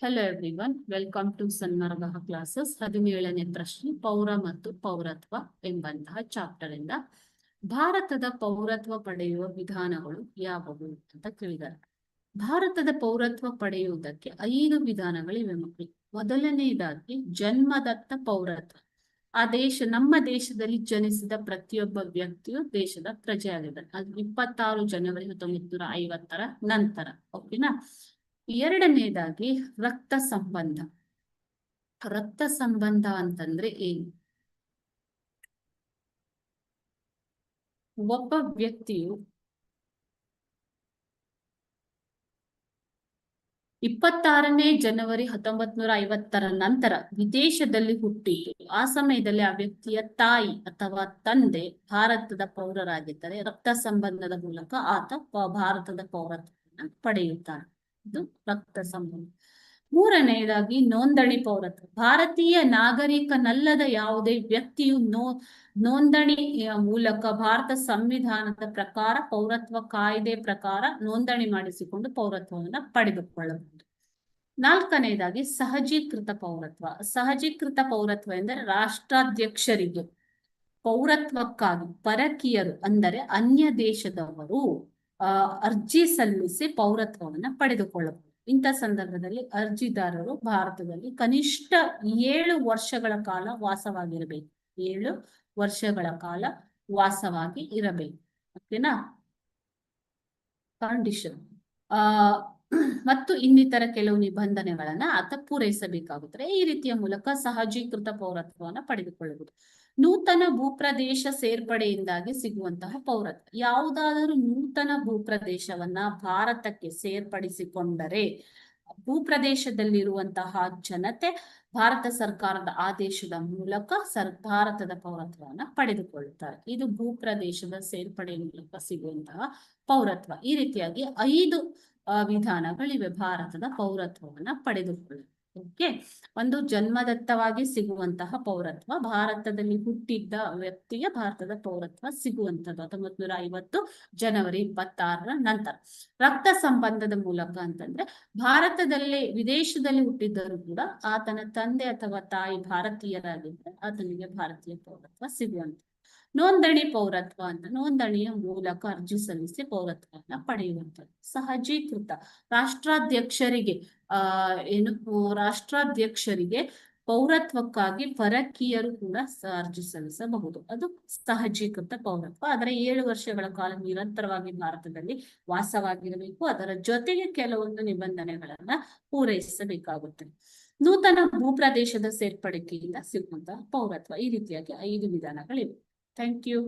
Hello everyone, welcome to Sanmarga classes. 17ನೇ ಪ್ರಶ್ನೆ, ಪೌರ ಮತ್ತು ಪೌರತ್ವ ಎಂಬಂತಹ ಚಾಪ್ಟರ್ ಇಂದ ಭಾರತದ ಪೌರತ್ವ ಪಡೆಯುವ ವಿಧಾನಗಳು ಯಾವುವು ಅಂತ ಕೇಳಿದ್ದಾರೆ. ಭಾರತದ ಪೌರತ್ವ ಪಡೆಯುವುದಕ್ಕೆ 5 ವಿಧಾನಗಳಿವೆ ಮಕ್ಕಳು. ಮೊದಲನೆಯದಾಗಿ ಜನ್ಮದತ್ತ ಪೌರತ್ವ. ನಮ್ಮ ದೇಶದಲ್ಲಿ ಜನಿಸಿದ ಪ್ರತಿಯೊಬ್ಬ ವ್ಯಕ್ತಿಯು ದೇಶದ ಪ್ರಜೆಯಾಗಿದ್ದಾನೆ. ಅದು 26 ಜನವರಿ 1950 ನಂತರ. ಓಕೆನಾ. ಎರಡನೇದಾಗಿ ರಕ್ತ ಸಂಬಂಧ. ರಕ್ತ ಸಂಬಂಧ ಅಂತಂದ್ರೆ ಏನು? ಒಬ್ಬ ವ್ಯಕ್ತಿಯು 26ನೇ ಜನವರಿ 1950 ನಂತರ ವಿದೇಶದಲ್ಲಿ ಹುಟ್ಟಿದ್ದು, ಆ ಸಮಯದಲ್ಲಿ ಆ ವ್ಯಕ್ತಿಯ ತಾಯಿ ಅಥವಾ ತಂದೆ ಭಾರತದ ಪೌರರಾಗಿದ್ದರೆ ರಕ್ತ ಸಂಬಂಧದ ಮೂಲಕ ಆತ ಭಾರತದ ಪೌರತ್ವವನ್ನು ಪಡೆಯುತ್ತಾನೆ. ಇದು ರಕ್ತ ಸಂಬಂಧ. ಮೂರನೆಯದಾಗಿ ನೋಂದಣಿ ಪೌರತ್ವ. ಭಾರತೀಯ ನಾಗರಿಕನಲ್ಲದ ಯಾವುದೇ ವ್ಯಕ್ತಿಯು ನೋಂದಣಿಯ ಮೂಲಕ ಭಾರತ ಸಂವಿಧಾನದ ಪ್ರಕಾರ ಪೌರತ್ವ ಕಾಯ್ದೆ ಪ್ರಕಾರ ನೋಂದಣಿ ಮಾಡಿಸಿಕೊಂಡು ಪೌರತ್ವವನ್ನು ಪಡೆದುಕೊಳ್ಳಬಹುದು. ನಾಲ್ಕನೆಯದಾಗಿ ಸಹಜೀಕೃತ ಪೌರತ್ವ. ಸಹಜೀಕೃತ ಪೌರತ್ವ ಎಂದರೆ ರಾಷ್ಟ್ರಾಧ್ಯಕ್ಷರಿಗೆ ಪೌರತ್ವಕ್ಕಾಗಿ ಪರಕೀಯರು ಅಂದರೆ ಅನ್ಯ ದೇಶದವರು ಅರ್ಜಿ ಸಲ್ಲಿಸಿ ಪೌರತ್ವವನ್ನು ಪಡೆದುಕೊಳ್ಳಬಹುದು. ಇಂಥ ಸಂದರ್ಭದಲ್ಲಿ ಅರ್ಜಿದಾರರು ಭಾರತದಲ್ಲಿ ಕನಿಷ್ಠ 7 ವರ್ಷಗಳ ಕಾಲ ವಾಸವಾಗಿರಬೇಕು. 7 ವರ್ಷಗಳ ಕಾಲ ವಾಸವಾಗಿ ಇರಬೇಕು. ಓಕೆನಾ. ಕಂಡೀಷನ್ ಮತ್ತು ಇನ್ನಿತರ ಕೆಲವು ನಿಬಂಧನೆಗಳನ್ನ ಆತ ಪೂರೈಸಬೇಕಾಗುತ್ತದೆ. ಈ ರೀತಿಯ ಮೂಲಕ ಸಹಜೀಕೃತ ಪೌರತ್ವವನ್ನು ಪಡೆದುಕೊಳ್ಳಬಹುದು. ನೂತನ ಭೂಪ್ರದೇಶ ಸೇರ್ಪಡೆಯಿಂದಾಗಿ ಸಿಗುವಂತಹ ಪೌರತ್ವ. ಯಾವುದಾದರೂ ನೂತನ ಭೂಪ್ರದೇಶವನ್ನ ಭಾರತಕ್ಕೆ ಸೇರ್ಪಡಿಸಿಕೊಂಡರೆ ಭೂಪ್ರದೇಶದಲ್ಲಿರುವಂತಹ ಜನತೆ ಭಾರತ ಸರ್ಕಾರದ ಆದೇಶದ ಮೂಲಕ ಭಾರತದ ಪೌರತ್ವವನ್ನು ಪಡೆದುಕೊಳ್ಳುತ್ತಾರೆ. ಇದು ಭೂಪ್ರದೇಶದ ಸೇರ್ಪಡೆ ಮೂಲಕ ಸಿಗುವಂತಹ ಪೌರತ್ವ. ಈ ರೀತಿಯಾಗಿ 5 ವಿಧಾನಗಳಿವೆ ಭಾರತದ ಪೌರತ್ವವನ್ನ ಪಡೆದುಕೊಳ್ಳಲು. ಓಕೆ. ಒಂದು ಜನ್ಮದತ್ತವಾಗಿ ಸಿಗುವಂತಹ ಪೌರತ್ವ. ಭಾರತದಲ್ಲಿ ಹುಟ್ಟಿದ್ದ ವ್ಯಕ್ತಿಗೆ ಭಾರತದ ಪೌರತ್ವ ಸಿಗುವಂಥದ್ದು 1950 ಜನವರಿ 26 ನಂತರ. ರಕ್ತ ಸಂಬಂಧದ ಮೂಲಕ ಅಂತಂದ್ರೆ ಭಾರತದಲ್ಲಿ ವಿದೇಶದಲ್ಲಿ ಹುಟ್ಟಿದ್ದರೂ ಕೂಡ ಆತನ ತಂದೆ ಅಥವಾ ತಾಯಿ ಭಾರತೀಯರಾಗಿದ್ದರೆ ಆತನಿಗೆ ಭಾರತೀಯ ಪೌರತ್ವ ಸಿಗುವಂಥದ್ದು. ನೋಂದಣಿ ಪೌರತ್ವ ಅಂತ ನೋಂದಣಿಯ ಮೂಲಕ ಅರ್ಜಿ ಸಲ್ಲಿಸಿ ಪೌರತ್ವವನ್ನು ಪಡೆಯುವಂಥದ್ದು. ಸಹಜೀಕೃತ ರಾಷ್ಟ್ರಾಧ್ಯಕ್ಷರಿಗೆ ರಾಷ್ಟ್ರಾಧ್ಯಕ್ಷರಿಗೆ ಪೌರತ್ವಕ್ಕಾಗಿ ಪರಕೀಯರು ಕೂಡ ಅರ್ಜಿ ಸಲ್ಲಿಸಬಹುದು. ಅದು ಸಹಜೀಕೃತ ಪೌರತ್ವ. ಆದರೆ 7 ವರ್ಷಗಳ ಕಾಲ ನಿರಂತರವಾಗಿ ಭಾರತದಲ್ಲಿ ವಾಸವಾಗಿರಬೇಕು. ಅದರ ಜೊತೆಗೆ ಕೆಲವೊಂದು ನಿಬಂಧನೆಗಳನ್ನ ಪೂರೈಸಬೇಕಾಗುತ್ತದೆ. ನೂತನ ಭೂಪ್ರದೇಶದ ಸೇರ್ಪಡೆಯಿಂದ ಸಿಗುವಂತಹ ಪೌರತ್ವ. ಈ ರೀತಿಯಾಗಿ 5 ವಿಧಾನಗಳಿವೆ. Thank you.